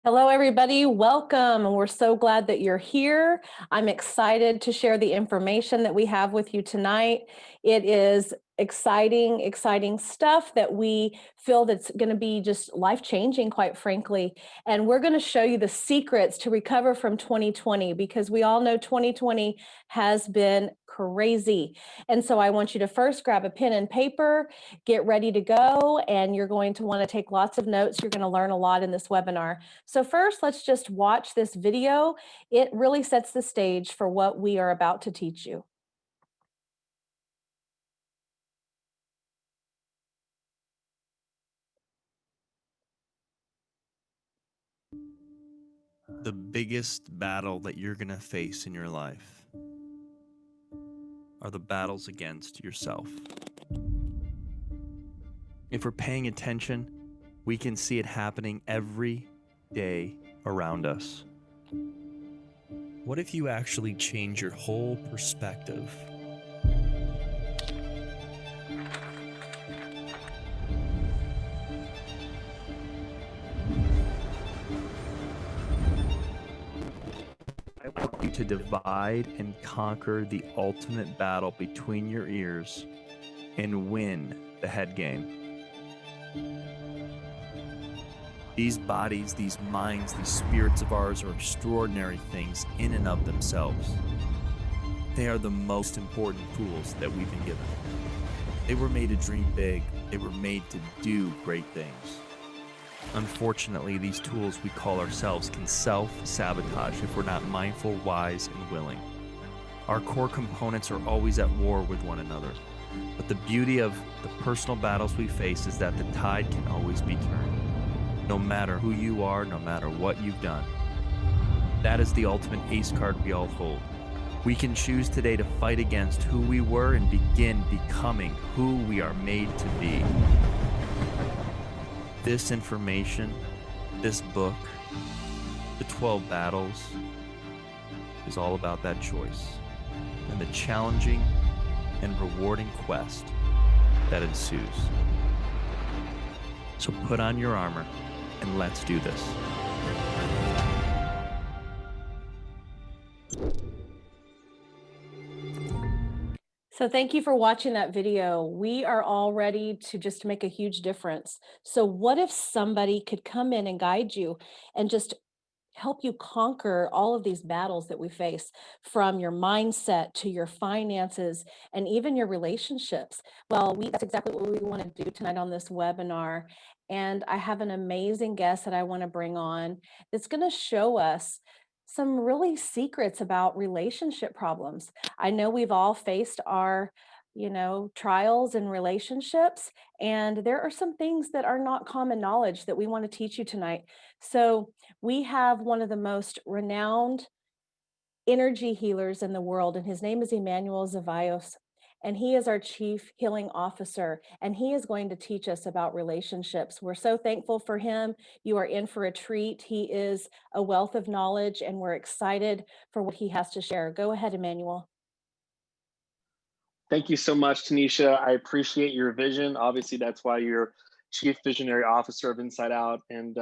Hello, everybody. Welcome. We're so glad that you're here. I'm excited to share the information that we have with you tonight. It is exciting stuff that we feel that's going to be just life-changing, quite frankly. And we're going to show you the secrets to recover from 2020 because we all know 2020 has been crazy. And so I want you to first grab a pen and paper, get ready to go, and you're going to want to take lots of notes. You're going to learn a lot in this webinar. So first, let's just watch this video. It really sets the stage for what we are about to teach you. The biggest battle that you're going to face in your life are the battles against yourself. If we're paying attention, we can see it happening every day around us. What if you actually change your whole perspective? I want you to divide and conquer the ultimate battle between your ears and win the head game. These bodies, these minds, these spirits of ours are extraordinary things in and of themselves. They are the most important tools that we've been given. They were made to dream big. They were made to do great things. Unfortunately, these tools we call ourselves can self-sabotage if we're not mindful, wise, and willing. Our core components are always at war with one another. But the beauty of the personal battles we face is that the tide can always be turned. No matter who you are, no matter what you've done. That is the ultimate ace card we all hold. We can choose today to fight against who we were and begin becoming who we are made to be. This information, this book, the 12 battles, is all about that choice and the challenging and rewarding quest that ensues. So put on your armor and let's do this. So thank you for watching that video. We are all ready to just make a huge difference. So what if somebody could come in and guide you and just help you conquer all of these battles that we face, from your mindset to your finances and even your relationships? Well, that's exactly what we want to do tonight on this webinar. And I have an amazing guest that I want to bring on that's going to show us some really secrets about relationship problems. I know we've all faced our trials in relationships, and there are some things that are not common knowledge that we want to teach you tonight. So we have one of the most renowned energy healers in the world, and his name is Emmanuel Zavaios. And he is our chief healing officer, and he is going to teach us about relationships. We're so thankful for him. You are in for a treat. He is a wealth of knowledge, and we're excited for what he has to share. Go ahead, Emmanuel. Thank you so much, Tanisha. I appreciate your vision. Obviously, that's why you're Chief Visionary Officer of Inside Out, and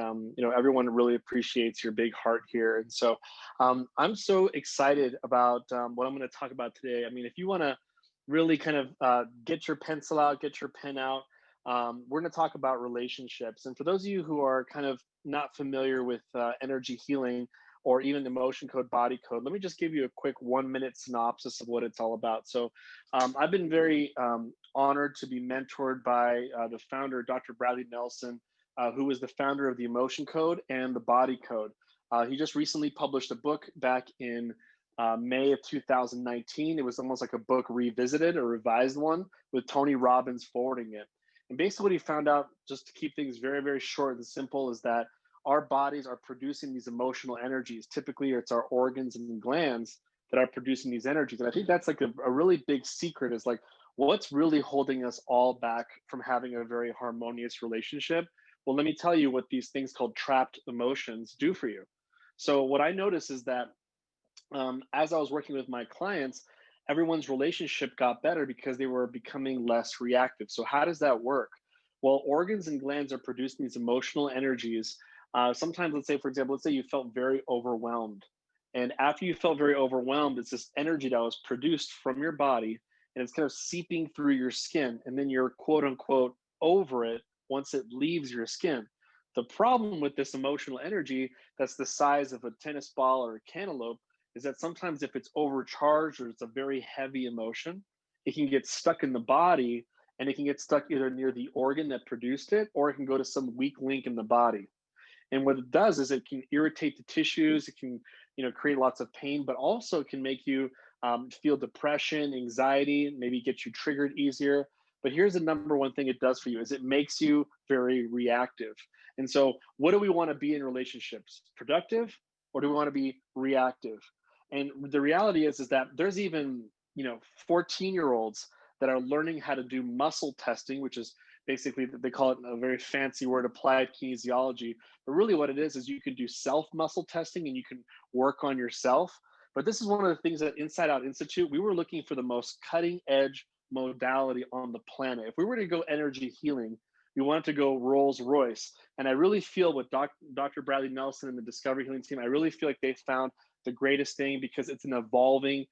everyone really appreciates your big heart here. And so, I'm so excited about what I'm going to talk about today. I mean, if you want to really kind of get your pencil out, get your pen out, we're going to talk about relationships. And for those of you who are kind of not familiar with energy healing or even emotion code, body code, let me just give you a quick 1-minute synopsis of what it's all about. So I've been very honored to be mentored by the founder, Dr. Bradley Nelson, who was the founder of the Emotion Code and the Body Code. He just recently published a book back in May of 2019. It was almost like a book revisited, a revised one, with Tony Robbins forwarding it. And basically what he found out, just to keep things very, very short and simple, is that our bodies are producing these emotional energies. Typically, it's our organs and glands that are producing these energies. And I think that's like a really big secret, is like, what's really holding us all back from having a very harmonious relationship? Well, let me tell you what these things called trapped emotions do for you. So what I notice is that as I was working with my clients, everyone's relationship got better because they were becoming less reactive. So how does that work? Well, organs and glands are producing these emotional energies Sometimes, let's say, for example, let's say you felt very overwhelmed. And after you felt very overwhelmed, it's this energy that was produced from your body and it's kind of seeping through your skin. And then you're quote unquote over it once it leaves your skin. The problem with this emotional energy that's the size of a tennis ball or a cantaloupe is that sometimes if it's overcharged or it's a very heavy emotion, it can get stuck in the body and it can get stuck either near the organ that produced it or it can go to some weak link in the body. And what it does is it can irritate the tissues, it can, create lots of pain, but also it can make you feel depression, anxiety, maybe get you triggered easier. But here's the number one thing it does for you is it makes you very reactive. And so what do we want to be in relationships? Productive or do we want to be reactive? And the reality is that there's even, 14-year-olds that are learning how to do muscle testing, which is basically they call it a very fancy word, applied kinesiology. But really what it is you can do self muscle testing and you can work on yourself. But this is one of the things that Inside Out Institute, we were looking for the most cutting edge modality on the planet. If we were to go energy healing, we wanted to go Rolls Royce. And I really feel with Dr. Bradley Nelson and the Discovery Healing team, I really feel like they found the greatest thing because it's an evolving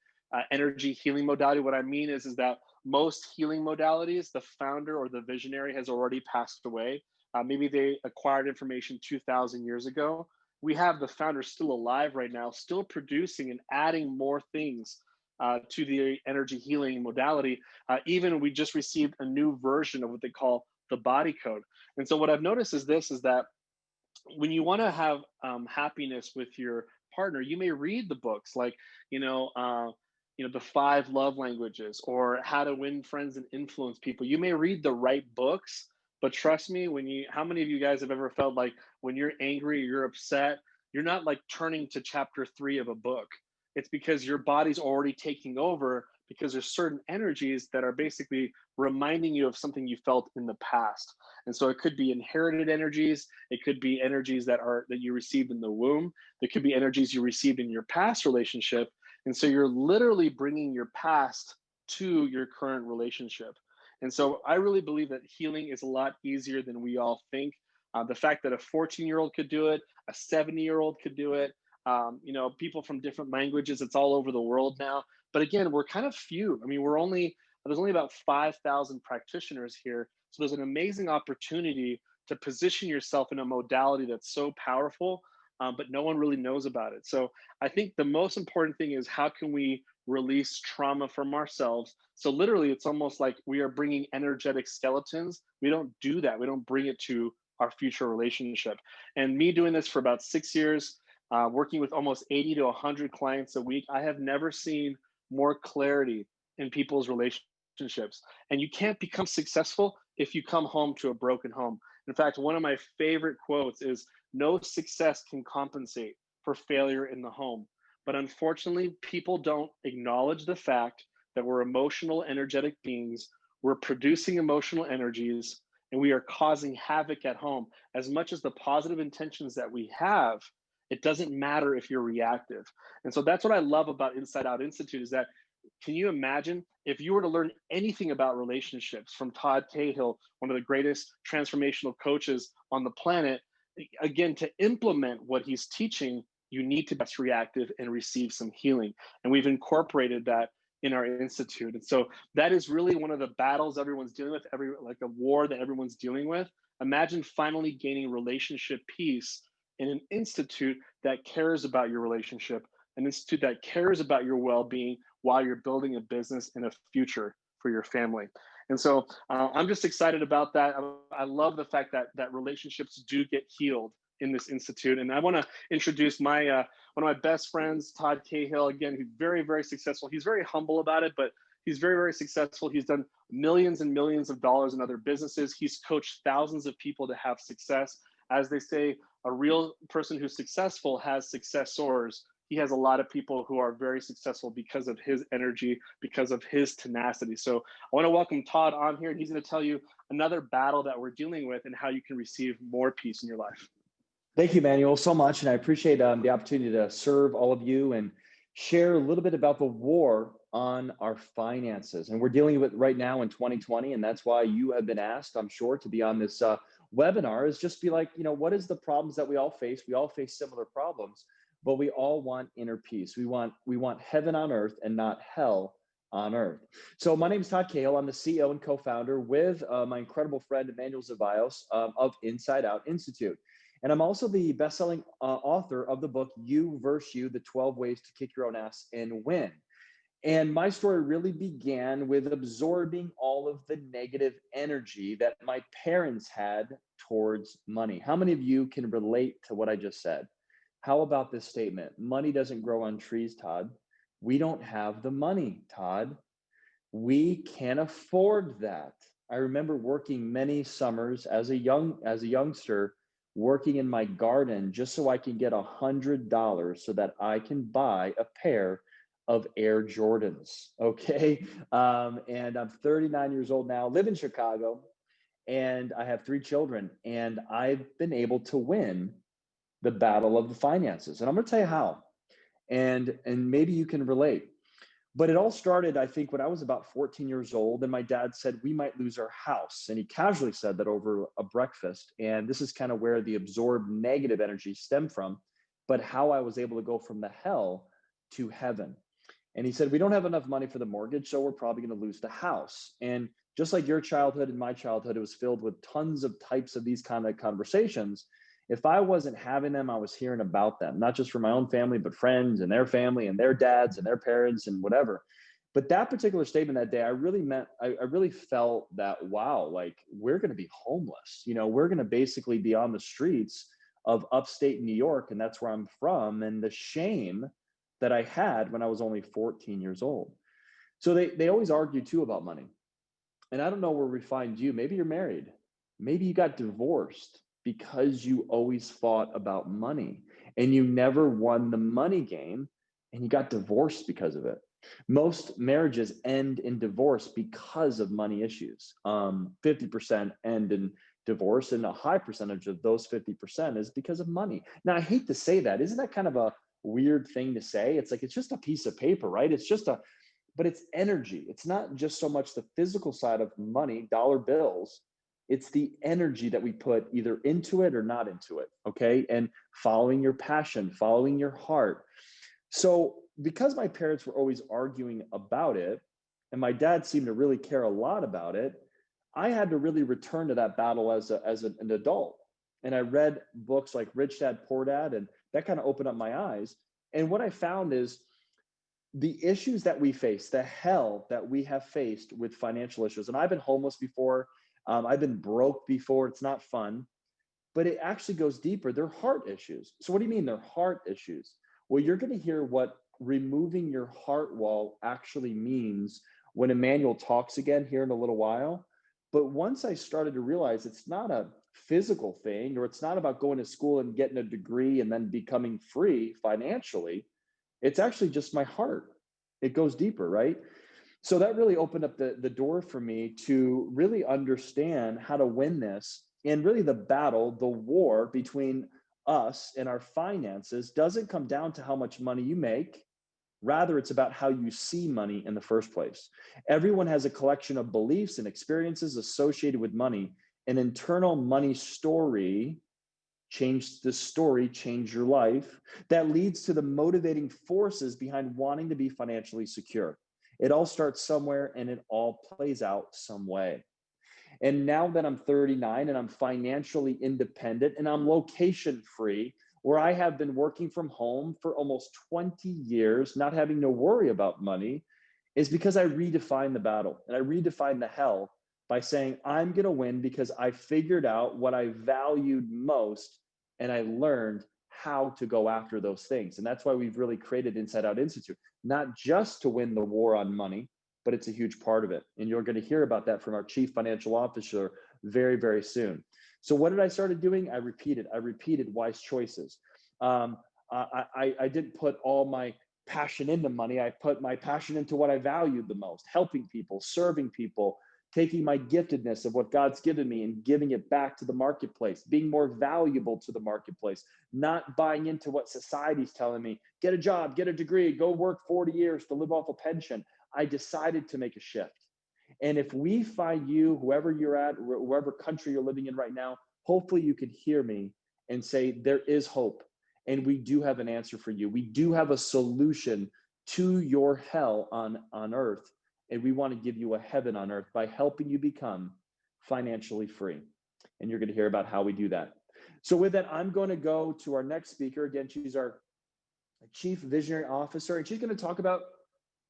energy healing modality. What I mean is that most healing modalities, the founder or the visionary has already passed away. Maybe they acquired information 2,000 years ago. We have the founder still alive right now, still producing and adding more things to the energy healing modality. Even we just received a new version of what they call the body code. And so what I've noticed is that when you want to have happiness with your partner, you may read the books like, the 5 love languages or how to win friends and influence people. You may read the right books, but trust me, how many of you guys have ever felt like when you're angry or you're upset, you're not like turning to chapter 3 of a book. It's because your body's already taking over because there's certain energies that are basically reminding you of something you felt in the past. And so it could be inherited energies, it could be energies that you received in the womb, there could be energies you received in your past relationship. And so you're literally bringing your past to your current relationship. And so I really believe that healing is a lot easier than we all think. The fact that a 14-year-old could do it, a 70-year-old could do it, people from different languages, it's all over the world now. But again, we're kind of few. I mean, there's only about 5,000 practitioners here. So there's an amazing opportunity to position yourself in a modality that's so powerful, but no one really knows about it. So I think the most important thing is how can we release trauma from ourselves? So literally, it's almost like we are bringing energetic skeletons. We don't do that. We don't bring it to our future relationship. And me doing this for about 6 years, working with almost 80 to 100 clients a week, I have never seen more clarity in people's relationships. And you can't become successful if you come home to a broken home. In fact, one of my favorite quotes is, "No success can compensate for failure in the home." But unfortunately, people don't acknowledge the fact that we're emotional, energetic beings. We're producing emotional energies and we are causing havoc at home. As much as the positive intentions that we have, it doesn't matter if you're reactive. And so that's what I love about Inside Out Institute is that, can you imagine if you were to learn anything about relationships from Todd Cahill, one of the greatest transformational coaches on the planet, again, to implement what he's teaching, you need to be reactive and receive some healing. And we've incorporated that in our institute. And so that is really one of the battles everyone's dealing with, like a war that everyone's dealing with. Imagine finally gaining relationship peace in an institute that cares about your relationship, an institute that cares about your well-being while you're building a business and a future for your family. And so I'm just excited about that. I love the fact that relationships do get healed in this institute. And I want to introduce my one of my best friends, Todd Cahill. Again, he's very, very successful. He's very humble about it, but he's very, very successful. He's done millions and millions of dollars in other businesses. He's coached thousands of people to have success. As they say, a real person who's successful has successors. He has a lot of people who are very successful because of his energy, because of his tenacity. So I want to welcome Todd on here, and he's going to tell you another battle that we're dealing with and how you can receive more peace in your life. Thank you, Manuel, so much. And I appreciate the opportunity to serve all of you and share a little bit about the war on our finances. And we're dealing with it right now in 2020. And that's why you have been asked, I'm sure, to be on this webinar is just be like, what is the problems that we all face? We all face similar problems, but we all want inner peace. We want heaven on earth and not hell on earth. So my name is Todd Cahill. I'm the CEO and co-founder with my incredible friend Emmanuel Zavaios of Inside Out Institute. And I'm also the best-selling author of the book, You Versus You, The 12 Ways to Kick Your Own Ass and Win. And my story really began with absorbing all of the negative energy that my parents had towards money. How many of you can relate to what I just said? How about this statement? Money doesn't grow on trees, Todd. We don't have the money, Todd. We can't afford that. I remember working many summers as a youngster, working in my garden just so I can get $100 so that I can buy a pair of Air Jordans. Okay. And I'm 39 years old now, live in Chicago, and I have 3 children, and I've been able to win the battle of the finances. And I'm going to tell you how, and maybe you can relate. But it all started, I think, when I was about 14 years old, and my dad said we might lose our house. And he casually said that over a breakfast. And this is kind of where the absorbed negative energy stemmed from, but how I was able to go from the hell to heaven. And he said, we don't have enough money for the mortgage, so we're probably going to lose the house. And just like your childhood and my childhood, it was filled with tons of types of these kind of conversations. If I wasn't having them, I was hearing about them, not just from my own family, but friends and their family and their dads and their parents and whatever. But that particular statement that day, I really felt that, wow, like we're going to be homeless. We're going to basically be on the streets of upstate New York. And that's where I'm from. And the shame that I had when I was only 14 years old. So they always argue too about money. And I don't know where we find you. Maybe you're married. Maybe you got divorced because you always fought about money and you never won the money game and you got divorced because of it. Most marriages end in divorce because of money issues. 50% end in divorce, and a high percentage of those 50% is because of money. Now, I hate to say that. Isn't that kind of a weird thing to say? It's like, it's just a piece of paper, right? But it's energy. It's not just so much the physical side of money, dollar bills. It's the energy that we put either into it or not into it. Okay. And following your passion, following your heart. So because my parents were always arguing about it, and my dad seemed to really care a lot about it, I had to really return to that battle as an adult. And I read books like Rich Dad, Poor Dad, and that kind of opened up my eyes. And what I found is the issues that we face, the hell that we have faced with financial issues. And I've been homeless before. I've been broke before. It's not fun, but it actually goes deeper. They're heart issues. So what do you mean they're heart issues? Well, you're going to hear what removing your heart wall actually means when Emmanuel talks again here in a little while. But once I started to realize it's not a physical thing, or it's not about going to school and getting a degree and then becoming free financially, it's actually just my heart. It goes deeper, right? So that really opened up the door for me to really understand how to win this. And really the battle, the war between us and our finances doesn't come down to how much money you make. Rather, it's about how you see money in the first place. Everyone has a collection of beliefs and experiences associated with money. An internal money story, change the story, change your life, that leads to the motivating forces behind wanting to be financially secure. It all starts somewhere and it all plays out some way. And now that I'm 39 and I'm financially independent and I'm location free, where I have been working from home for almost 20 years, not having to worry about money, is because I redefined the battle and I redefined the hell by saying, I'm going to win because I figured out what I valued most and I learned how to go after those things. And that's why we've really created Inside Out Institute, not just to win the war on money, but it's a huge part of it. And you're going to hear about that from our chief financial officer very, very soon. So what did I start doing? I repeated wise choices. I didn't put all my passion into money. I put my passion into what I valued the most, helping people, serving people, taking my giftedness of what God's given me and giving it back to the marketplace, being more valuable to the marketplace, not buying into what society's telling me, get a job, get a degree, go work 40 years to live off a pension. I decided to make a shift. And if we find you, whoever you're at, wherever country you're living in right now, hopefully you can hear me and say, there is hope. And we do have an answer for you. We do have a solution to your hell on earth. And we want to give you a heaven on earth by helping you become financially free. And you're going to hear about how we do that. So with that, I'm going to go to our next speaker. Again, she's our Chief Visionary Officer, and she's going to talk about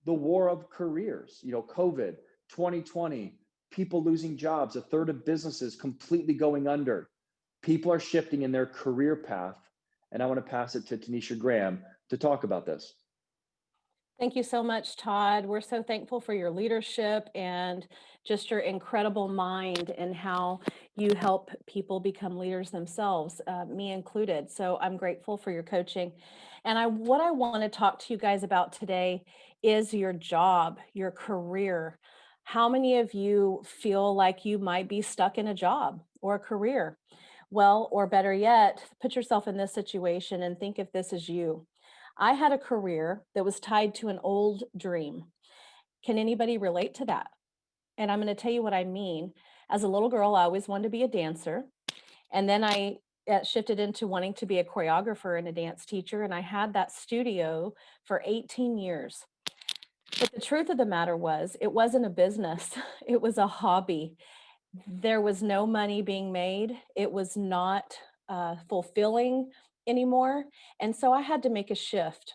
the war of careers. You know, COVID, 2020, people losing jobs, a third of businesses completely going under. People are shifting in their career path. And I want to pass it to Tanisha Graham to talk about this. Thank you so much, Todd. We're so thankful for your leadership and just your incredible mind and how you help people become leaders themselves, me included. So I'm grateful for your coaching. And what I want to talk to you guys about today is your job, your career. How many of you feel like you might be stuck in a job or a career? Well, or better yet, put yourself in this situation and think if this is you. I had a career that was tied to an old dream. Can anybody relate to that? And I'm going to tell you what I mean. As a little girl, I always wanted to be a dancer. And then I shifted into wanting to be a choreographer and a dance teacher. And I had that studio for 18 years. But the truth of the matter was, it wasn't a business, it was a hobby. There was no money being made. It was not fulfilling anymore. And so I had to make a shift.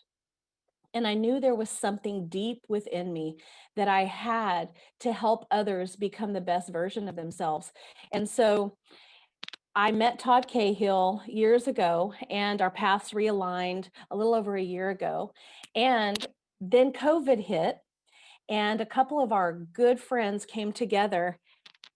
And I knew there was something deep within me that I had to help others become the best version of themselves. And so I met Todd Cahill years ago, and our paths realigned a little over a year ago. And then COVID hit, and a couple of our good friends came together,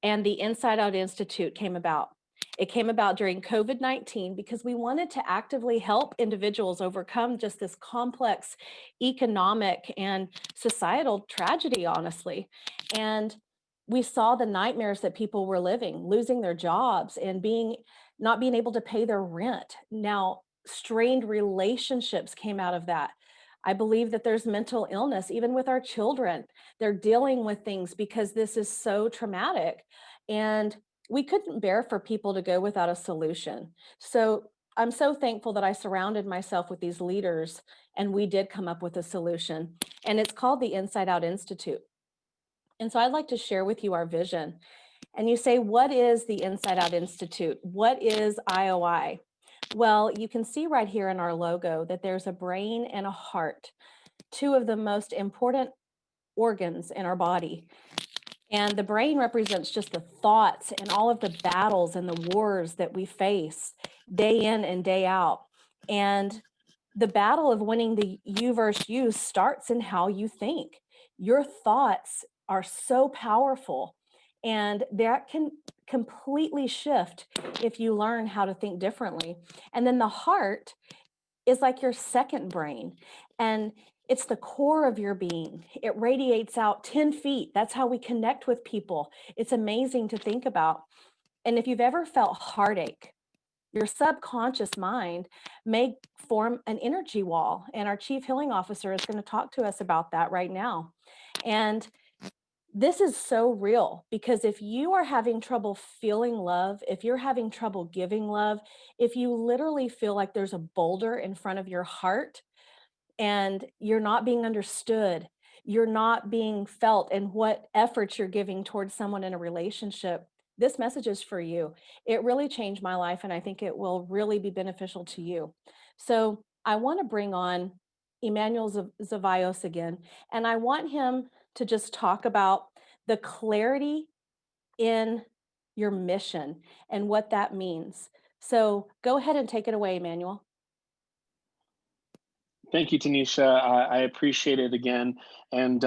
and the Inside Out Institute came about. It came about during COVID-19 because we wanted to actively help individuals overcome just this complex economic and societal tragedy, honestly. And we saw the nightmares that people were living, losing their jobs and not being able to pay their rent. Now, strained relationships came out of that. I believe that there's mental illness, even with our children. They're dealing with things because this is so traumatic. And we couldn't bear for people to go without a solution. So I'm so thankful that I surrounded myself with these leaders and we did come up with a solution. And it's called the Inside Out Institute. And so I'd like to share with you our vision. And you say, what is the Inside Out Institute? What is IOI? Well, you can see right here in our logo that there's a brain and a heart, two of the most important organs in our body. And the brain represents just the thoughts and all of the battles and the wars that we face day in and day out. And the battle of winning the you versus you starts in how you think. Your thoughts are so powerful, and that can completely shift if you learn how to think differently. And then the heart is like your second brain, and it's the core of your being. It radiates out 10 feet. That's how we connect with people. It's amazing to think about. And if you've ever felt heartache, your subconscious mind may form an energy wall. And our chief healing officer is going to talk to us about that right now. And this is so real, because if you are having trouble feeling love, if you're having trouble giving love, if you literally feel like there's a boulder in front of your heart and you're not being understood, you're not being felt in what efforts you're giving towards someone in a relationship, this message is for you. It really changed my life, and I think it will really be beneficial to you. So I want to bring on Emmanuel Zavaios again, and I want him to just talk about the clarity in your mission and what that means. So go ahead and take it away, Emmanuel. Thank you, Tanisha. I appreciate it again. And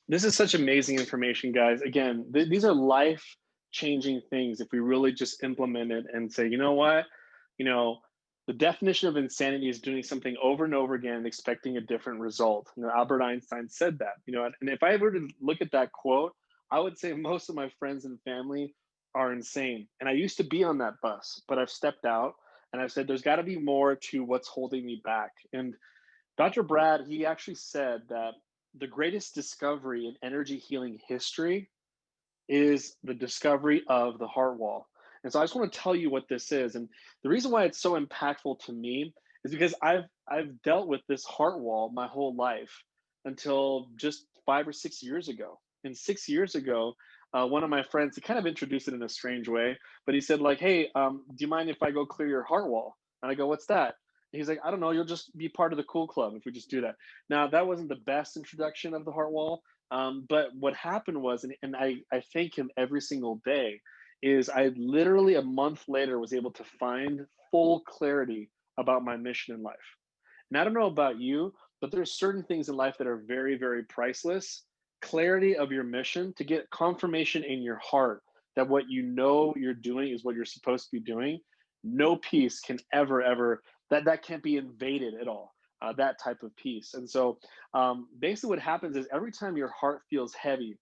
this is such amazing information, guys. Again, these are life-changing things if we really just implement it and say, you know what, the definition of insanity is doing something over and over again and expecting a different result. Albert Einstein said that. And if I were to look at that quote, I would say most of my friends and family are insane. And I used to be on that bus, but I've stepped out and I've said there's got to be more to what's holding me back. And Dr. Brad, he actually said that the greatest discovery in energy healing history is the discovery of the heart wall. And so I just want to tell you what this is. And the reason why it's so impactful to me is because I've dealt with this heart wall my whole life until just 5 or 6 years ago. And 6 years ago, one of my friends, he kind of introduced it in a strange way, but he said like, "Hey, do you mind if I go clear your heart wall?" And I go, "What's that?" And he's like, "I don't know. You'll just be part of the cool club if we just do that." Now that wasn't the best introduction of the heart wall, but what happened was, and I thank him every single day, is I literally a month later was able to find full clarity about my mission in life. And I don't know about you, but there's certain things in life that are very, very priceless. Clarity of your mission, to get confirmation in your heart that what you know you're doing is what you're supposed to be doing. No peace can ever, ever, that can't be invaded at all. That type of peace. And so basically what happens is every time your heart feels heavy,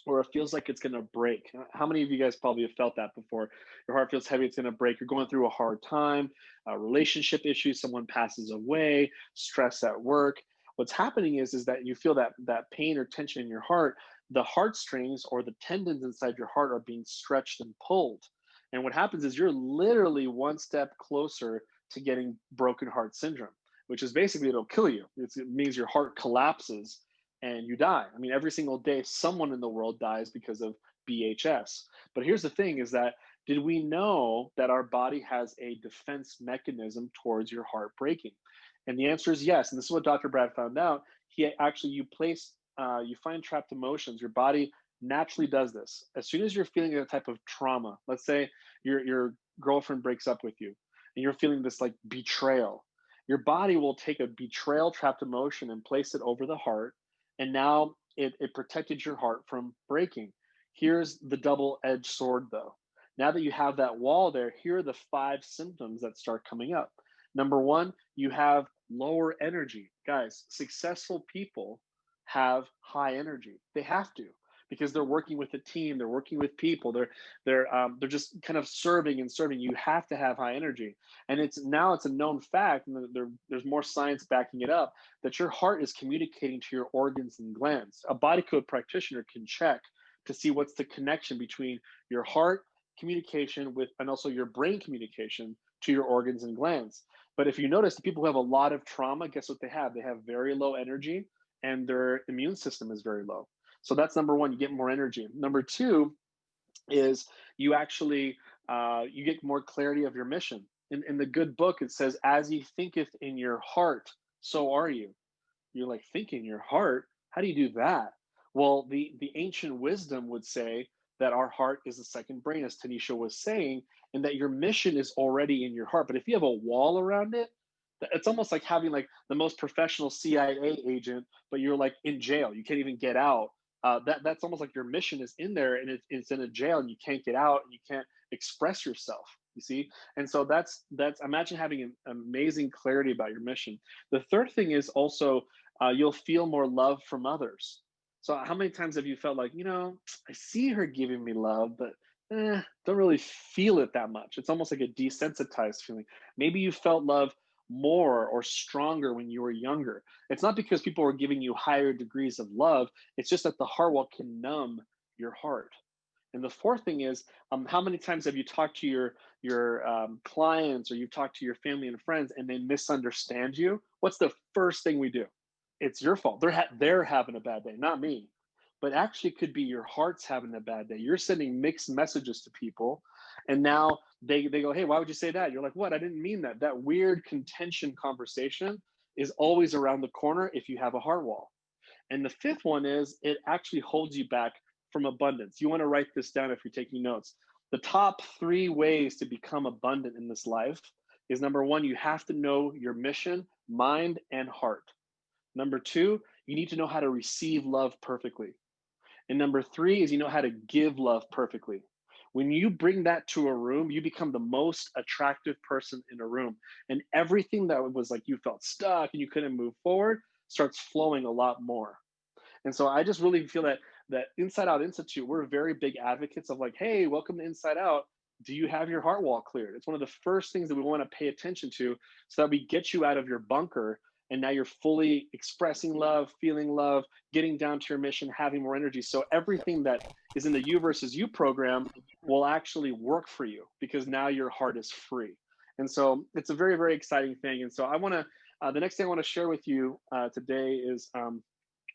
or it feels like it's going to break. How many of you guys probably have felt that before? Your heart feels heavy, it's going to break. You're going through a hard time, relationship issues, someone passes away, stress at work. What's happening is that you feel that pain or tension in your heart. The heartstrings or the tendons inside your heart are being stretched and pulled. And what happens is you're literally one step closer to getting broken heart syndrome, which is basically it'll kill you. It means your heart collapses and you die. I mean, every single day, someone in the world dies because of BHS. But here's the thing is that did we know that our body has a defense mechanism towards your heart breaking? And the answer is yes. And this is what Dr. Brad found out. He actually, you find trapped emotions. Your body naturally does this. As soon as you're feeling a type of trauma, let's say your girlfriend breaks up with you and you're feeling this like betrayal, your body will take a betrayal trapped emotion and place it over the heart, and now it protected your heart from breaking. Here's the double-edged sword though. Now that you have that wall there, here are the 5 symptoms that start coming up. Number one, you have lower energy. Guys, successful people have high energy. They have to, because they're working with a team, they're working with people, they're just kind of serving and serving. You have to have high energy, and it's a known fact, and there's more science backing it up, that your heart is communicating to your organs and glands. A body code practitioner can check to see what's the connection between your heart communication with and also your brain communication to your organs and glands. But if you notice, the people who have a lot of trauma, guess what they have? They have very low energy, and their immune system is very low. So that's number one. You get more energy. Number two is you actually you get more clarity of your mission. In the good book, it says, "As ye thinketh in your heart, so are you." You're like, think in your heart? How do you do that? Well, the ancient wisdom would say that our heart is the second brain, as Tanisha was saying, and that your mission is already in your heart. But if you have a wall around it, it's almost like having like the most professional CIA agent, but you're like in jail. You can't even get out. That's almost like your mission is in there, and it's in a jail, and you can't get out, and you can't express yourself. You see, and so that's imagine having an amazing clarity about your mission. The third thing is also you'll feel more love from others. So how many times have you felt like, I see her giving me love, but don't really feel it that much. It's almost like a desensitized feeling. Maybe you felt love more or stronger when you were younger. It's not because people were giving you higher degrees of love. It's just that the heart wall can numb your heart. And the fourth thing is, how many times have you talked to your clients, or you've talked to your family and friends, and they misunderstand you? What's the first thing we do? It's your fault. They're having a bad day, not me. But actually, it could be your heart's having a bad day. You're sending mixed messages to people, and now they go, "Hey, why would you say that?" You're like, "What? I didn't mean that." That weird contention conversation is always around the corner if you have a heart wall. And the fifth one is it actually holds you back from abundance. You want to write this down if you're taking notes. The top 3 ways to become abundant in this life is: number one, you have to know your mission, mind, and heart. Number two, you need to know how to receive love perfectly. And number three is you know how to give love perfectly. When you bring that to a room, you become the most attractive person in a room. And everything that was like you felt stuck and you couldn't move forward starts flowing a lot more. And so I just really feel that Inside Out Institute, we're very big advocates of like, hey, welcome to Inside Out. Do you have your heart wall cleared? It's one of the first things that we want to pay attention to, so that we get you out of your bunker and now you're fully expressing love, feeling love, getting down to your mission, having more energy. So everything that is in the You versus You program will actually work for you because now your heart is free. And so it's a very, very exciting thing. And so I want to, the next thing I want to share with you today is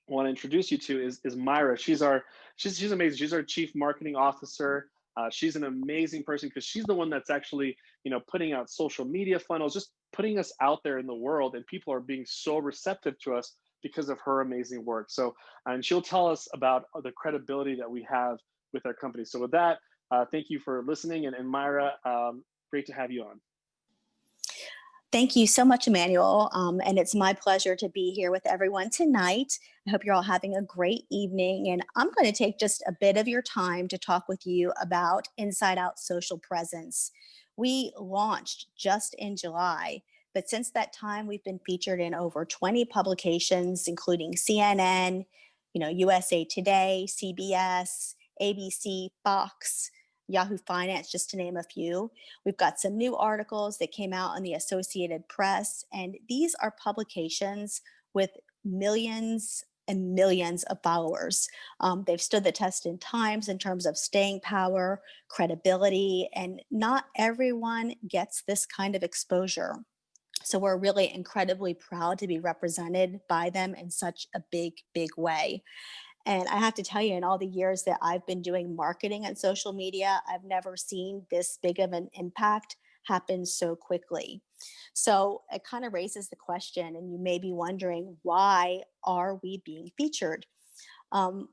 want to introduce you to is Myra. She's amazing. She's our chief marketing officer. She's an amazing person because she's the one that's actually, putting out social media funnels, just putting us out there in the world, and people are being so receptive to us because of her amazing work. So, and she'll tell us about the credibility that we have with our company. So with that, thank you for listening. And Myra, great to have you on. Thank you so much, Emmanuel. And it's my pleasure to be here with everyone tonight. I hope you're all having a great evening. And I'm going to take just a bit of your time to talk with you about Inside Out Social Presence. We launched just in July, but since that time, we've been featured in over 20 publications, including CNN, USA Today, CBS, ABC, Fox, Yahoo Finance, just to name a few. We've got some new articles that came out in the Associated Press, and these are publications with millions and millions of followers. They've stood the test in times in terms of staying power, credibility, and not everyone gets this kind of exposure. So we're really incredibly proud to be represented by them in such a big, big way. And I have to tell you, in all the years that I've been doing marketing and social media, I've never seen this big of an impact happen so quickly. So it kind of raises the question, and you may be wondering, why are we being featured? Well,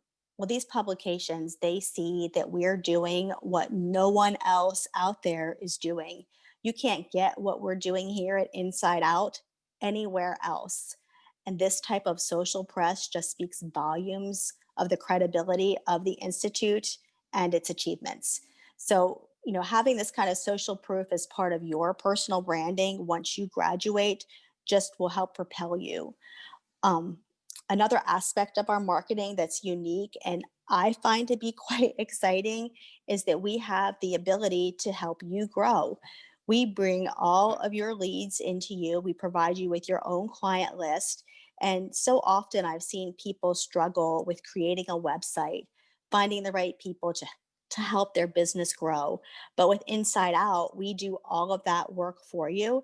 these publications, they see that we're doing what no one else out there is doing. You can't get what we're doing here at Inside Out anywhere else. And this type of social press just speaks volumes of the credibility of the Institute and its achievements. So, having this kind of social proof as part of your personal branding once you graduate just will help propel you. Another aspect of our marketing that's unique and I find to be quite exciting is that we have the ability to help you grow. We bring all of your leads into you. We provide you with your own client list. And so often I've seen people struggle with creating a website, finding the right people to help their business grow. But with Inside Out, we do all of that work for you.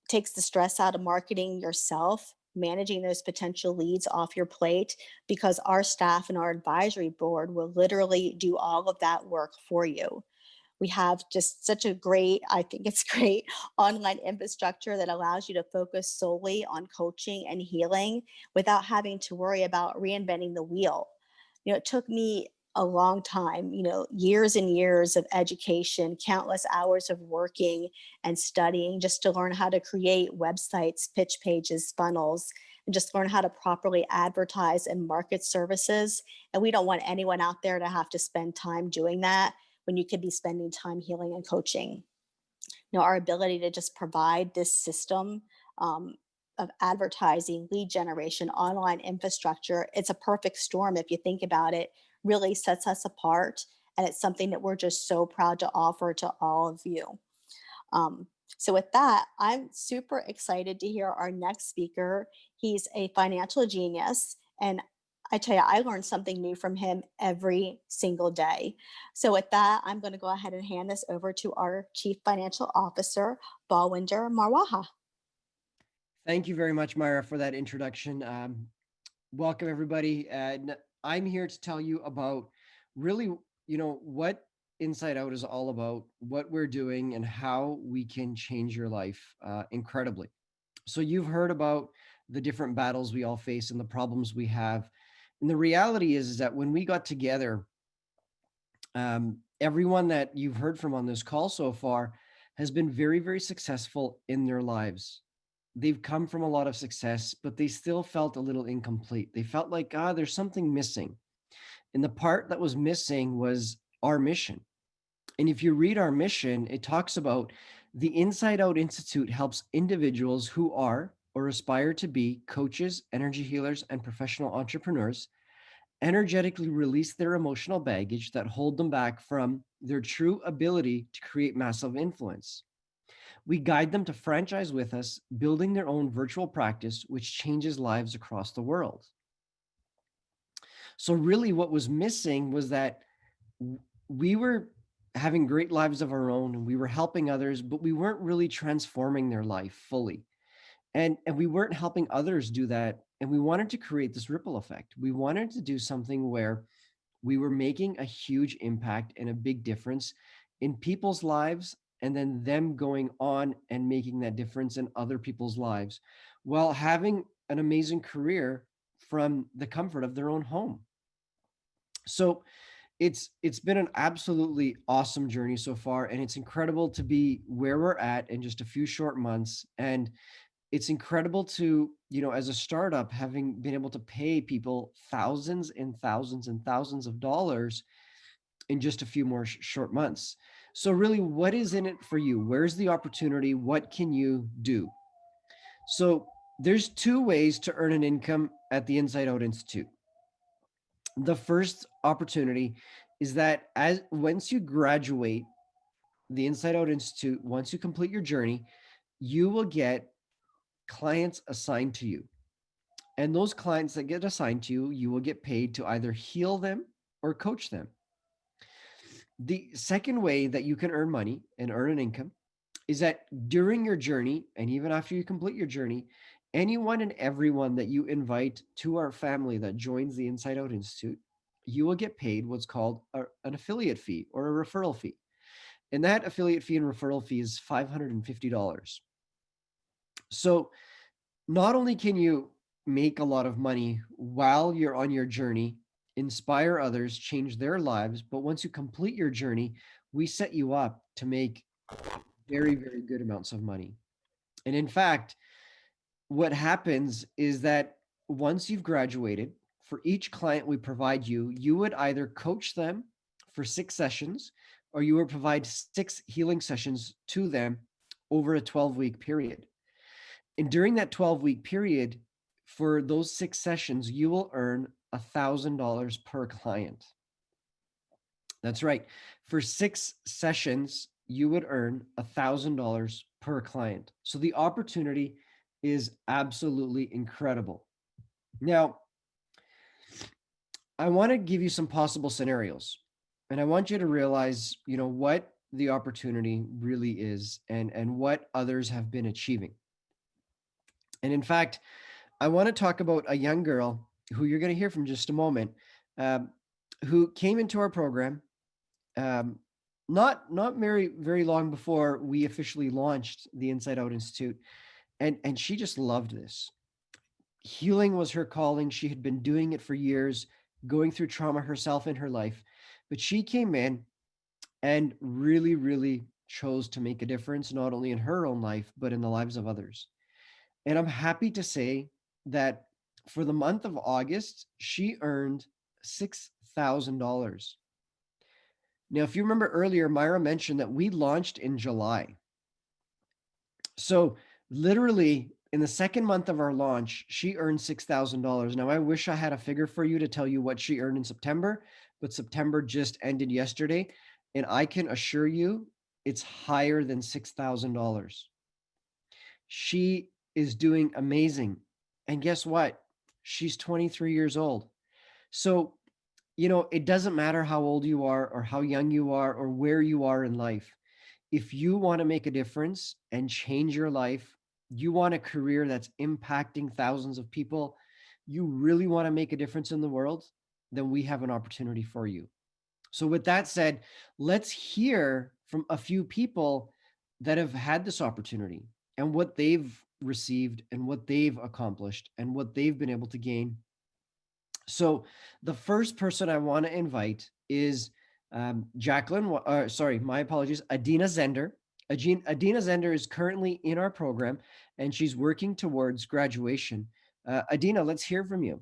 Takes the stress out of marketing yourself, managing those potential leads off your plate, because our staff and our advisory board will literally do all of that work for you. We have just such a great, I think it's great, online infrastructure that allows you to focus solely on coaching and healing without having to worry about reinventing the wheel. It took me a long time, years and years of education, countless hours of working and studying just to learn how to create websites, pitch pages, funnels, and just learn how to properly advertise and market services. And we don't want anyone out there to have to spend time doing that when you could be spending time healing and coaching. Our ability to just provide this system of advertising, lead generation, online infrastructure, it's a perfect storm if you think about it, really sets us apart. And it's something that we're just so proud to offer to all of you. So with that, I'm super excited to hear our next speaker. He's a financial genius, and I tell you, I learned something new from him every single day. So with that, I'm going to go ahead and hand this over to our Chief Financial Officer, Balwinder Marwaha. Thank you very much, Myra, for that introduction. Welcome, everybody. I'm here to tell you about really, what Inside Out is all about, what we're doing, and how we can change your life incredibly. So you've heard about the different battles we all face and the problems we have. And the reality is that when we got together, everyone that you've heard from on this call so far has been very, very successful in their lives. They've come from a lot of success, but they still felt a little incomplete. They felt like, there's something missing. And the part that was missing was our mission. And if you read our mission, it talks about the Inside Out Institute helps individuals who are or aspire to be coaches, energy healers, and professional entrepreneurs energetically release their emotional baggage that hold them back from their true ability to create massive influence. We guide them to franchise with us, building their own virtual practice, which changes lives across the world. So really what was missing was that we were having great lives of our own and we were helping others, but we weren't really transforming their life fully. And we weren't helping others do that. And we wanted to create this ripple effect. We wanted to do something where we were making a huge impact and a big difference in people's lives, and then them going on and making that difference in other people's lives while having an amazing career from the comfort of their own home. So it's been an absolutely awesome journey so far, and it's incredible to be where we're at in just a few short months. And it's incredible to, as a startup, having been able to pay people thousands and thousands and thousands of dollars in just a few more short months. So really, what is in it for you? Where's the opportunity? What can you do? So there's two ways to earn an income at the Inside Out Institute. The first opportunity is that once you graduate the Inside Out Institute, once you complete your journey, you will get clients assigned to you. And those clients that get assigned to you, you will get paid to either heal them or coach them. The second way that you can earn money and earn an income is that during your journey, and even after you complete your journey, anyone and everyone that you invite to our family that joins the Inside Out Institute, you will get paid what's called an affiliate fee or a referral fee. And that affiliate fee and referral fee is $550. So not only can you make a lot of money while you're on your journey, inspire others, change their lives, but once you complete your journey, we set you up to make very, very good amounts of money. And in fact, what happens is that once you've graduated, for each client we provide you, you would either coach them for 6 sessions, or you would provide 6 healing sessions to them over a 12-week period. And during that 12-week period, for those 6 sessions, you will earn $1,000 per client. That's right. For 6 sessions, you would earn $1,000 per client. So the opportunity is absolutely incredible. Now, I want to give you some possible scenarios, and I want you to realize, what the opportunity really is and what others have been achieving. And in fact, I want to talk about a young girl who you're going to hear from just a moment, who came into our program not very, very long before we officially launched the Inside Out Institute. And she just loved this. Healing was her calling. She had been doing it for years, going through trauma herself in her life. But she came in and really, really chose to make a difference, not only in her own life, but in the lives of others. And I'm happy to say that for the month of August, she earned $6,000. Now, if you remember earlier, Myra mentioned that we launched in July. So literally in the second month of our launch, she earned $6,000. Now, I wish I had a figure for you to tell you what she earned in September, but September just ended yesterday. And I can assure you it's higher than $6,000. She is doing amazing. And guess what? She's 23 years old. So, it doesn't matter how old you are or how young you are or where you are in life. If you want to make a difference and change your life, you want a career that's impacting thousands of people, you really want to make a difference in the world, then we have an opportunity for you. So with that said, let's hear from a few people that have had this opportunity and what they've received and what they've accomplished and what they've been able to gain. So the first person I want to invite is my apologies, Adina Zender. Adina Zender is currently in our program and she's working towards graduation. Adina, let's hear from you.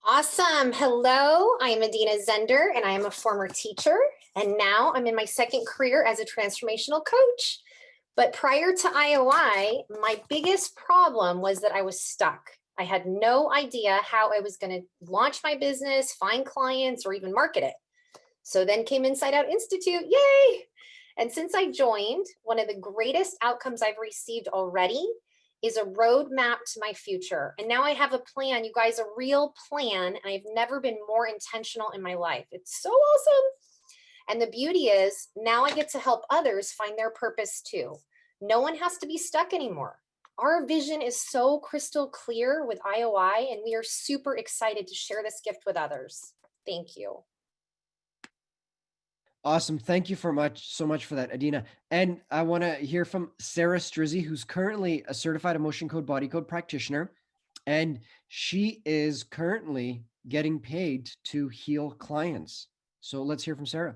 Awesome. Hello, I am Adina Zender and I am a former teacher. And now I'm in my second career as a transformational coach. But prior to IOI, my biggest problem was that I was stuck. I had no idea how I was going to launch my business, find clients, or even market it. So then came Inside Out Institute, yay! And since I joined, one of the greatest outcomes I've received already is a roadmap to my future. And now I have a plan, you guys, a real plan. And I've never been more intentional in my life. It's so awesome. And the beauty is now I get to help others find their purpose too. No one has to be stuck anymore. Our vision is so crystal clear with IOI, and we are super excited to share this gift with others. Thank you. Awesome. Thank you so much for that, Adina. And I want to hear from Sarah Strizzi, who's currently a certified emotion code body code practitioner. And she is currently getting paid to heal clients. So let's hear from Sarah.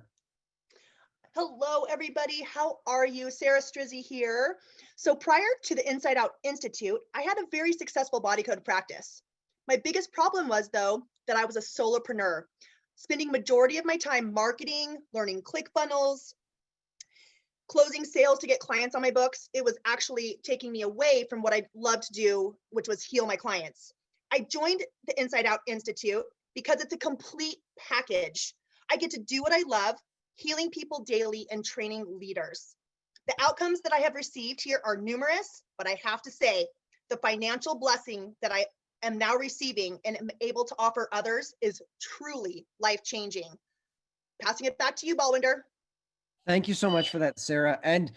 Hello, everybody. How are you? Sarah Strizzi here. So prior to the Inside Out Institute, I had a very successful body code practice. My biggest problem was, though, that I was a solopreneur, spending majority of my time marketing, learning ClickFunnels, closing sales to get clients on my books. It was actually taking me away from what I love to do, which was heal my clients. I joined the Inside Out Institute because it's a complete package. I get to do what I love, healing people daily and training leaders. The outcomes that I have received here are numerous, but I have to say the financial blessing that I am now receiving and am able to offer others is truly life-changing. Passing it back to you, Balwinder. Thank you so much for that, Sarah. And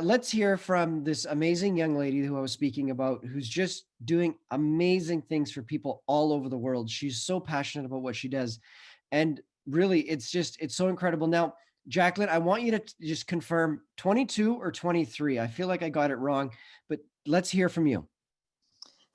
let's hear from this amazing young lady who I was speaking about, who's just doing amazing things for people all over the world. She's so passionate about what she does. And really, it's so incredible. Now, Jacqueline, I want you to just confirm 22 or 23. I feel like I got it wrong, but let's hear from you.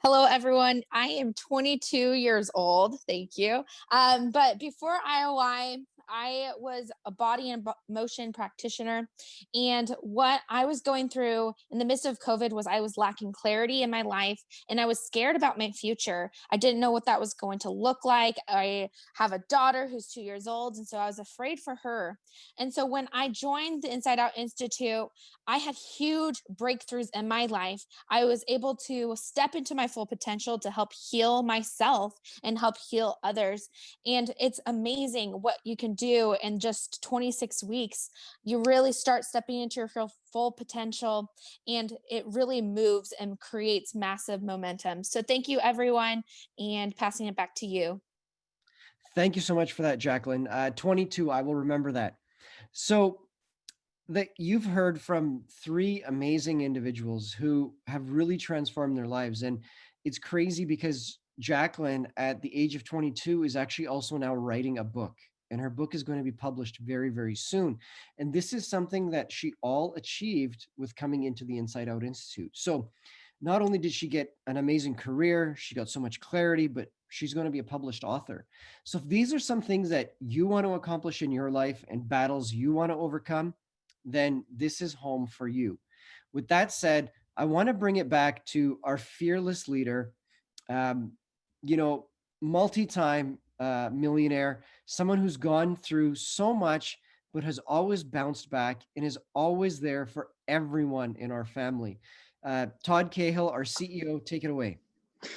Hello, everyone. I am 22 years old. Thank you. But before IOI, I was a body and motion practitioner. And what I was going through in the midst of COVID was I was lacking clarity in my life and I was scared about my future. I didn't know what that was going to look like. I have a daughter who's 2 years old. And so I was afraid for her. And so when I joined the Inside Out Institute, I had huge breakthroughs in my life. I was able to step into my full potential to help heal myself and help heal others. And it's amazing what you can do in just 26 weeks. You really start stepping into your full potential, and it really moves and creates massive momentum. So thank you, everyone, and passing it back to you. Thank you so much for that, Jacqueline. 22, I will remember that. So that you've heard from three amazing individuals who have really transformed their lives. And it's crazy because Jacqueline, at the age of 22, is actually also now writing a book. And her book is going to be published very, very soon. And this is something that she all achieved with coming into the Inside Out Institute. So not only did she get an amazing career, she got so much clarity, but she's going to be a published author. So if these are some things that you want to accomplish in your life and battles you want to overcome, then this is home for you. With that said, I want to bring it back to our fearless leader, multi-time millionaire, someone who's gone through so much, but has always bounced back and is always there for everyone in our family. Todd Cahill, our CEO, take it away.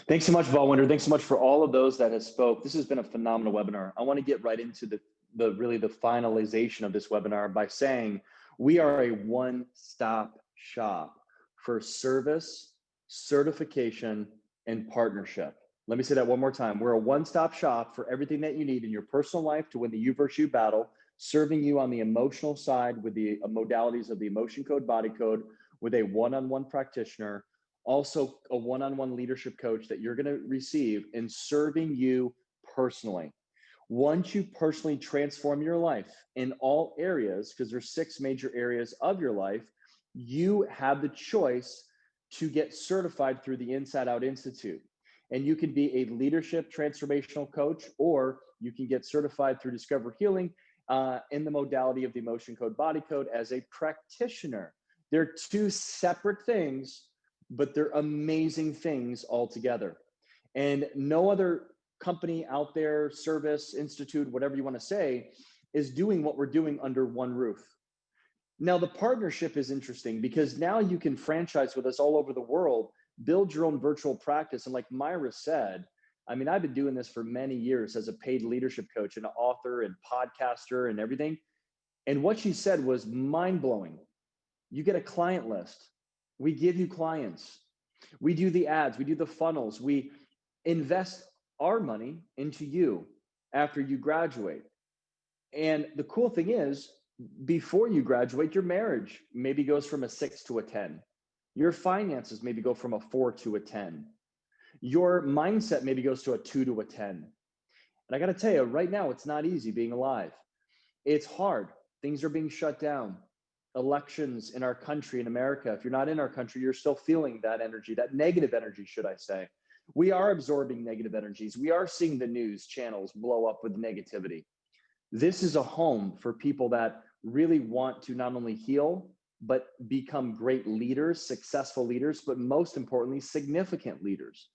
Thanks so much, Balwinder. Thanks so much for all of those that have spoke. This has been a phenomenal webinar. I want to get right into the finalization of this webinar by saying we are a one-stop shop for service, certification, and partnership. Let me say that one more time. We're a one-stop shop for everything that you need in your personal life to win the you versus you battle, serving you on the emotional side with the modalities of the emotion code, body code, with a one-on-one practitioner, also a one-on-one leadership coach that you're going to receive, and serving you personally. Once you personally transform your life in all areas, because there's 6 major areas of your life, you have the choice to get certified through the Inside Out Institute. And you can be a leadership transformational coach, or you can get certified through Discover Healing in the modality of the Emotion Code Body Code as a practitioner. They're 2 separate things, but they're amazing things altogether. And no other company out there, service, institute, whatever you want to say, is doing what we're doing under one roof. Now, the partnership is interesting because now you can franchise with us all over the world, build your own virtual practice. And like Myra said, I mean, I've been doing this for many years as a paid leadership coach and an author and podcaster and everything. And what she said was mind-blowing. You get a client list. We give you clients. We do the ads. We do the funnels. We invest our money into you after you graduate. And the cool thing is, before you graduate, your marriage maybe goes from a 6 to a 10. Your finances maybe go from a 4 to a 10. Your mindset maybe goes to a 2 to a 10. And I got to tell you, right now, it's not easy being alive. It's hard. Things are being shut down. Elections in our country, in America. If you're not in our country, you're still feeling that energy, that negative energy, should I say. We are absorbing negative energies. We are seeing the news channels blow up with negativity. This is a home for people that really want to not only heal, but become great leaders, successful leaders, but most importantly, significant leaders,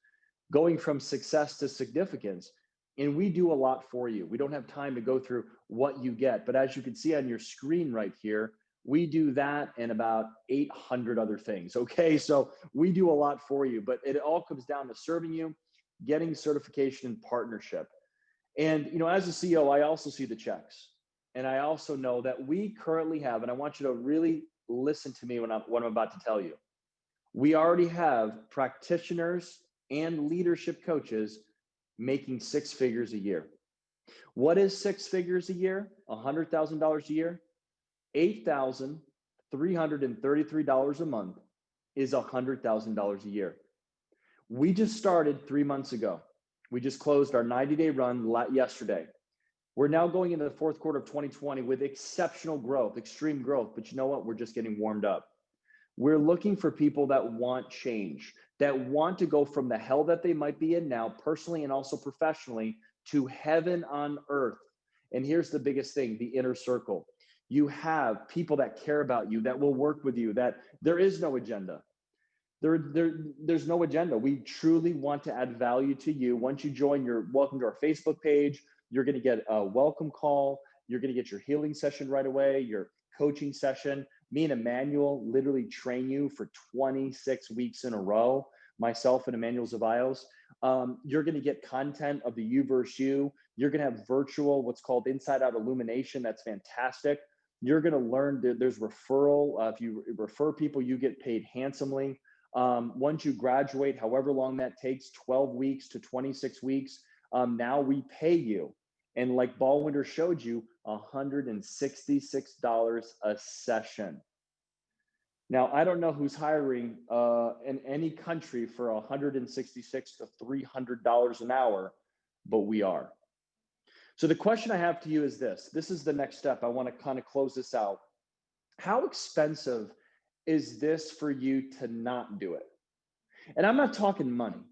going from success to significance. And we do a lot for you. We don't have time to go through what you get, but as you can see on your screen right here, we do that and about 800 other things. Okay, so we do a lot for you, but it all comes down to serving you, getting certification and partnership. And as a CEO, I also see the checks, and I also know that we currently have, and I want you to really listen to me what I'm about to tell you. We already have practitioners and leadership coaches making 6 figures a year. What is 6 figures a year? $100,000 a year. $8,333 a month is $100,000 a year. We just started 3 months ago. We just closed our 90-day run yesterday. We're now going into the fourth quarter of 2020 with exceptional growth, extreme growth. But you know what? We're just getting warmed up. We're looking for people that want change, that want to go from the hell that they might be in now, personally and also professionally, to heaven on earth. And here's the biggest thing, the inner circle. You have people that care about you, that will work with you, that there is no agenda. There's no agenda. We truly want to add value to you. Once you join, you're welcome to our Facebook page. You're going to get a welcome call. You're going to get your healing session right away, your coaching session. Me and Emmanuel literally train you for 26 weeks in a row, myself and Emmanuel Zavaios. You're going to get content of the You versus You. You're going to have virtual, what's called Inside Out Illumination. That's fantastic. You're going to learn that there's referral. If you refer people, you get paid handsomely. Once you graduate, however long that takes, 12 weeks to 26 weeks, now we pay you. And like Ballwinder showed you, $166 a session. Now, I don't know who's hiring in any country for $166 to $300 an hour, but we are. So the question I have to you is this. This is the next step. I want to kind of close this out. How expensive is this for you to not do it? And I'm not talking money.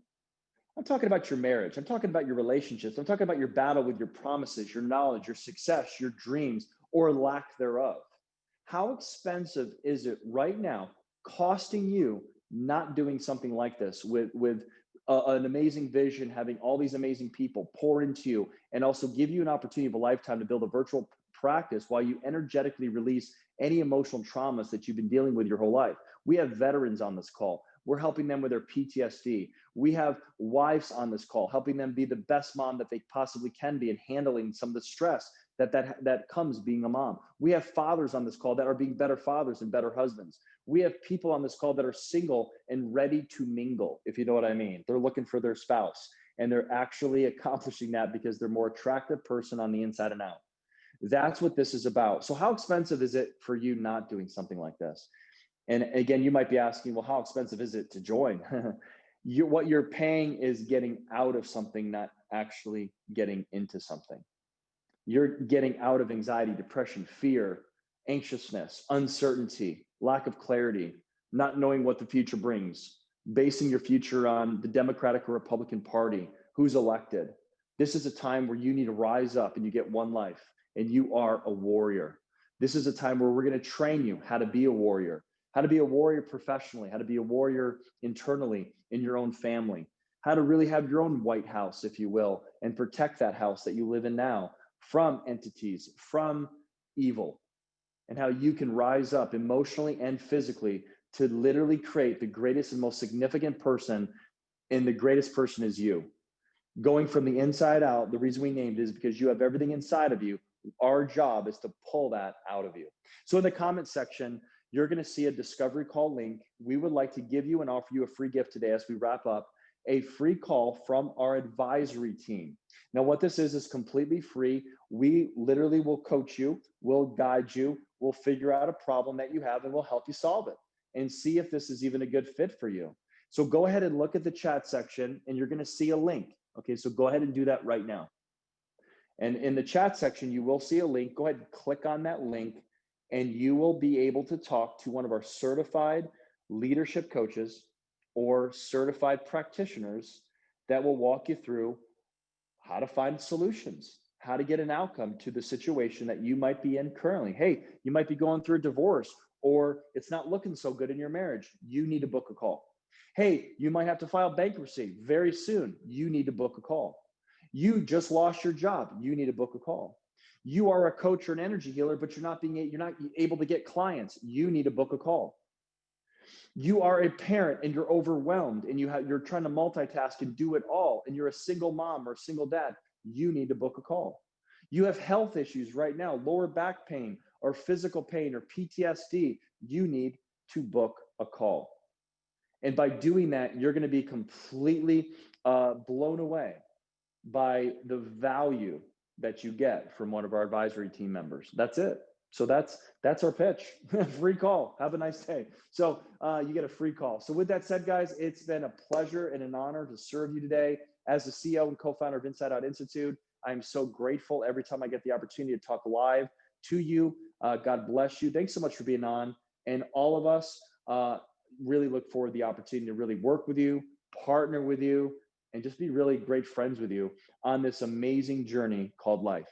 I'm talking about your marriage. I'm talking about your relationships. I'm talking about your battle with your promises, your knowledge, your success, your dreams, or lack thereof. How expensive is it right now costing you not doing something like this with an amazing vision, having all these amazing people pour into you, and also give you an opportunity of a lifetime to build a virtual practice while you energetically release any emotional traumas that you've been dealing with your whole life? We have veterans on this call. We're helping them with their PTSD. We have wives on this call, helping them be the best mom that they possibly can be and handling some of the stress that comes being a mom. We have fathers on this call that are being better fathers and better husbands. We have people on this call that are single and ready to mingle, if you know what I mean. They're looking for their spouse, and they're actually accomplishing that because they're a more attractive person on the inside and out. That's what this is about. So how expensive is it for you not doing something like this? And again, you might be asking, well, how expensive is it to join? What you're paying is getting out of something, not actually getting into something. You're getting out of anxiety, depression, fear, anxiousness, uncertainty, lack of clarity, not knowing what the future brings, basing your future on the Democratic or Republican Party, who's elected. This is a time where you need to rise up and you get one life and you are a warrior. This is a time where we're going to train you how to be a warrior, how to be a warrior professionally, how to be a warrior internally in your own family, how to really have your own White House, if you will, and protect that house that you live in now from entities, from evil, and how you can rise up emotionally and physically to literally create the greatest and most significant person, and the greatest person is you. Going from the inside out, the reason we named it is because you have everything inside of you Our job is to pull that out of you. So in the comment section, you're going to see a discovery call link. We would like to give you and offer you a free gift today as we wrap up, a free call from our advisory team. Now, what this is completely free. We literally will coach you, we'll guide you, we'll figure out a problem that you have, and we'll help you solve it and see if this is even a good fit for you. So go ahead and look at the chat section and you're going to see a link. Okay, so go ahead and do that right now. And in the chat section, you will see a link. Go ahead and click on that link and you will be able to talk to one of our certified leadership coaches or certified practitioners that will walk you through how to find solutions, how to get an outcome to the situation that you might be in currently. Hey, you might be going through a divorce or it's not looking so good in your marriage. You need to book a call. Hey, you might have to file bankruptcy very soon. You need to book a call. You just lost your job. You need to book a call. You are a coach or an energy healer, but you're not able to get clients. You need to book a call. You are a parent and you're overwhelmed and you're trying to multitask and do it all, and you're a single mom or a single dad. You need to book a call. You have health issues right now, lower back pain or physical pain or PTSD. You need to book a call. And by doing that, you're going to be completely blown away by the value that you get from one of our advisory team members. That's it. So that's our pitch. Free call. Have a nice day. So you get a free call. So with that said, guys, it's been a pleasure and an honor to serve you today. As the CEO and co-founder of Inside Out Institute, I'm so grateful every time I get the opportunity to talk live to you. God bless you. Thanks so much for being on. And all of us really look forward to the opportunity to really work with you, partner with you, and just be really great friends with you on this amazing journey called life.